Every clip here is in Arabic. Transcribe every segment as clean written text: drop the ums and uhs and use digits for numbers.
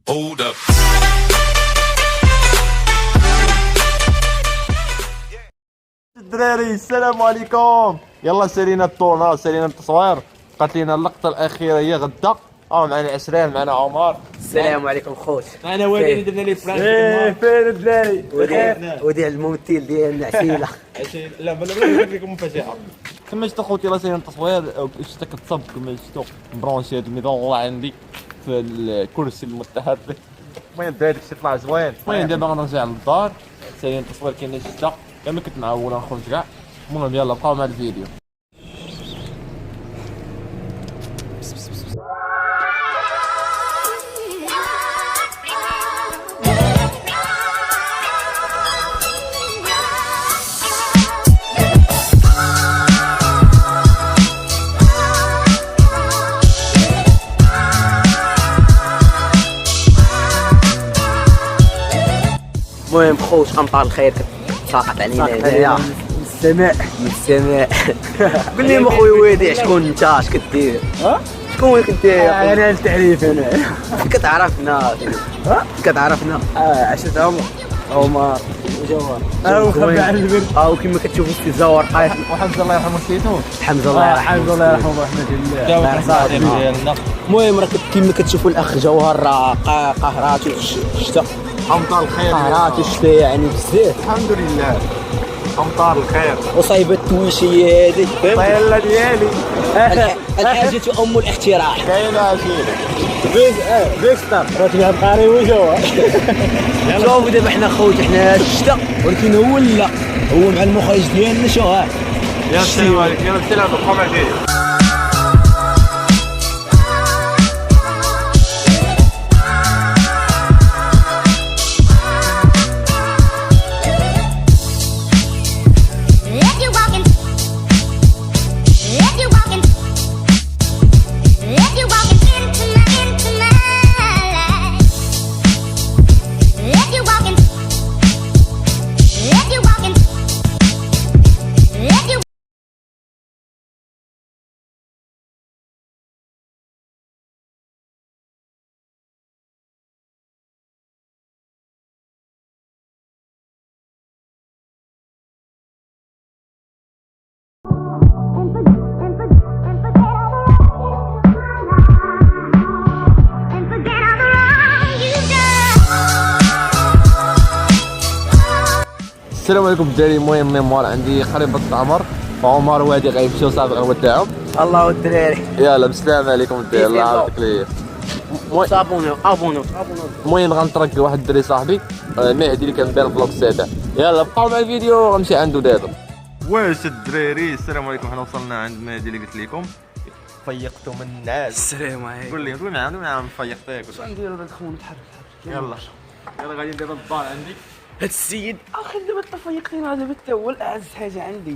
Hold up. الدراري السلام عليكم. يلا سالينا الطورنا، سالينا التصوير، بقات لينا اللقطه الاخيره هي غدا. معنا عشرين، معنا عمر. السلام عليكم خوت. معنا وليد درنا ليه فرانك. فين الدراري؟ ودي الممثل ديالنا عسيله. لا بلا لكم مفاجاه. كما شفتوا خوتي راه سالينا التصوير، شتا كتصب كما شفتوا مبرونشي هاد المظله عندي في الكرسي المتهد به. المهم داك الشيء طلع زوين. المهم دابا غنرجع للدار، سالينا التصوير كاين شتا كما كنت معول نخرج كاع. المهم يلا بقاو مع الفيديو. المهم خوت امطار الخير كتساقط علينا هنايا من السماء. قول لي اخويا وادع شكون انت اش كدير؟ شكون كدير؟ انا التعريف انا. كتعرفنا كتعرفنا عشت عمر وجوهر وخبي على البر. وكما كتشوفوا السي زوار قايد وحمزه الله يرحمه سيتو. حمزه الله يرحمه. حمد الله يرحمه ورحمه الله. دابا الصديق ديالنا المهم راه كما كتشوفوا الاخ جوهر راه قهرات الشتا، امطار الخير قهرات الشتا يعني بزاف الحمد لله. امطار الخير وصايبه التويشيه هذيك فهمت. طيله ديالي الحاجه ام الاختراع. كاينه عشيره فيكستر راه تبع القاري وجوه. شوفوا دابا حنا خوت حنا الشتا ولكن هو لا هو مع المخرج ديالنا شو ها يلا السلام عليكم. يلا السلام بقاو مع الفيديو. If you're walking, if you're walking, if you're walking into my life, if you're walking, if you're walking, if you. السلام عليكم الدراري. المهم ميموار عندي قريبة عمر وعمر وادي غيمشيو صافي القهوة تاعهم. الله والدراري يلا بالسلامة عليكم الدراري. الله يعاودك ليا. ابونو المهم غنترك واحد الدري صاحبي مهدي اللي كنبان فلوق السابع. يلا بقاو مع الفيديو غنمشي عنده دابا. واش الدراري السلام عليكم. حنا وصلنا عند مهدي اللي قلت لكم فيقتوا من الناس. السلام عليكم. قول لي معاهم فيقتك. اش غنديروا هاد خونا تحرك يلا غادي دابا الدار عندي. هاد السيد اخي دابا التفيقتين هذا دابا حتى هو الاعز حاجه عندي.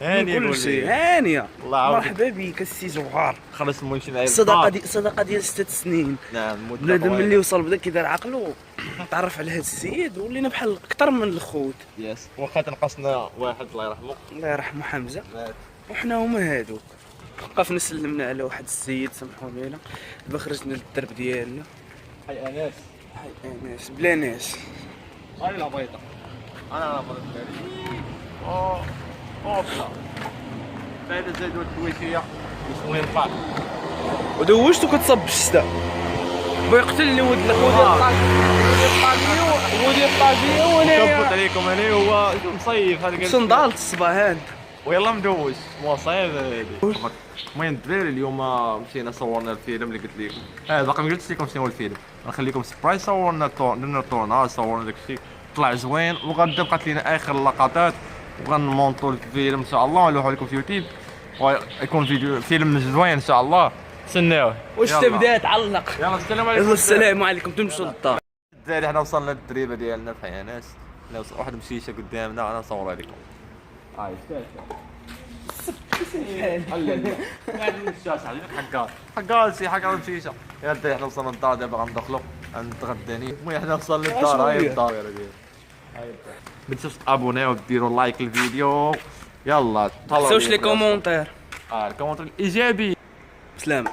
هاني كل شيء لي. هانيه. الله يعاودك. مرحبا بك السي جوهر. خلص نمشي معايا صدقه ديال 6 سنين. نعم بنادم ملي وصل بدا كيدار عقلو تعرف على هاد السيد ولينا بحال اكثر من الخوت. يس واخا تنقصنا واحد الله يرحمه الله يرحمه حمزه مات. وحنا هما هادوك. وقفنا سلمنا على واحد السيد سمحوا لينا دابا خرجنا للدرب ديالنا. حي انس حي ناس بلا ناس. هاي لا بيضة. انا بيضة الدراري. اوه بعد زادوا التويشية وين طاح. ودوشتو كتصب الشتا بيقتلني ولد ودي الطاجيه كبت وانا عليكم انا هو مصيف هذا قال صندالة الصباهان. ويلا مدوش مصيف هذه. المهم الدراري اليوم مشينا صورنا الفيلم اللي قلت لكم. باقي ما قلتش لكم شنو هو الفيلم. غنخليكم سبرايز. صورنا درنا الطورناج صورنا داكشي طلع زوين. وغدا بقات لينا اخر اللقطات وغنمونطو الفيلم ان شاء الله ونلوحو لكم في يوتيوب ويكون فيلم زوين ان شاء الله. استناوه. واش يلا. تبدا تعلق. يلا السلام عليكم. يلا السلام عليكم تمشوا للدار. الدراري حنا وصلنا للدريبه ديالنا في حي ناس. واحد مشيشه قدامنا انا نصورها لكم. هاي حقا سي حقا مشيشه. يا الدراري حنا وصلنا للدار دابا غندخلوا غنتغداني. المهم حنا وصلنا للدار. هاي الدار يا رجال. هاي الدار. ما تنساوش تابوناو وديروا لايك للفيديو. يلا طلعوا تنساوش لي كومونتير. الكومونتير الايجابي. بسلامه.